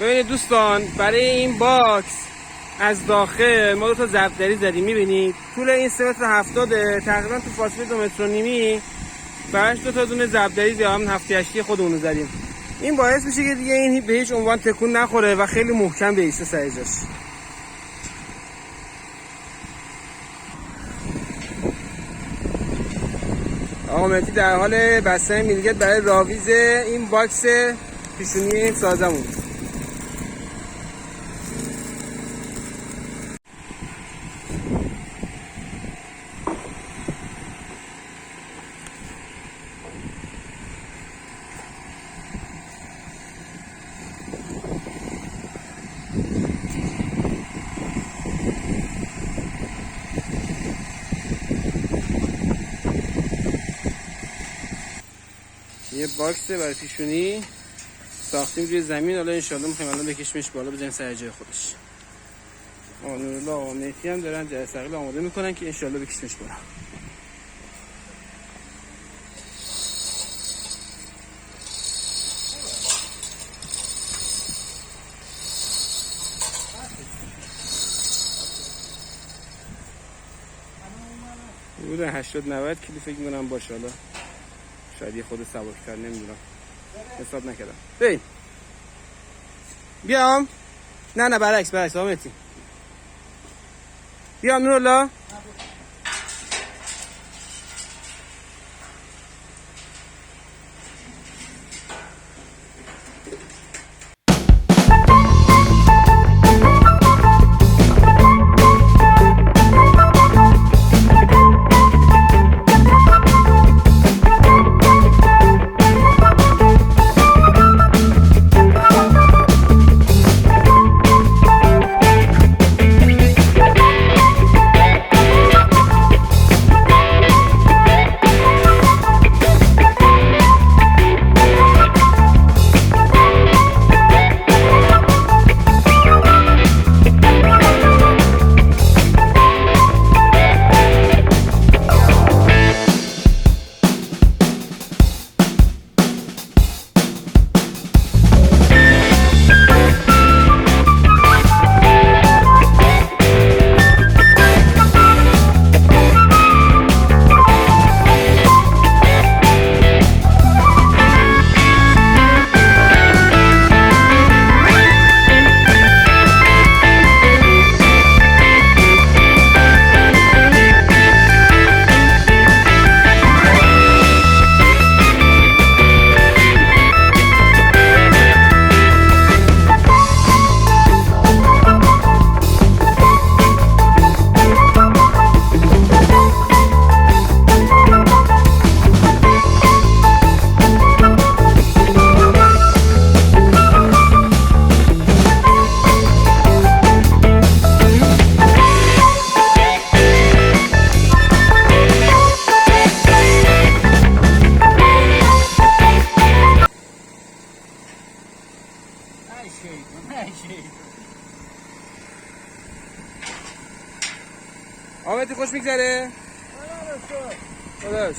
ببینید دوستان، برای این باکس از داخل ما 2 تا ضربدری زدیم. میبینید طول این 3 متر 70 تقریبا تو فاصله 2 متر و نیمی براش 2 تا دونه ضربدری زدیم، 7-8 خودمون زدیم. این باعث میشه که دیگه این به هیچ عنوان تکون نخوره و خیلی محکم بایسته سر جاش. آقا مهدی در حال بستن میلگت برای راویز این باکس پیشونی این سازمون. یه باکس برای پیشونی ساختیم روی زمین. حالا انشالله میخوایم الان بکشیمش بالا بزنیم سر جای خودش. نورالله و مهدی هم دارن جای ثقیل آماده میکنن که انشالله بکشیمش بالا. بودن 80-90 کیلو فکر میکنم باشه. حالا شاید یه خود سبک‌تر، نمیدونم، حساب نکردم. ببین بیام. نه برعکس آمدی. بیام نورالله. آمدی خوش میگذره؟ خدا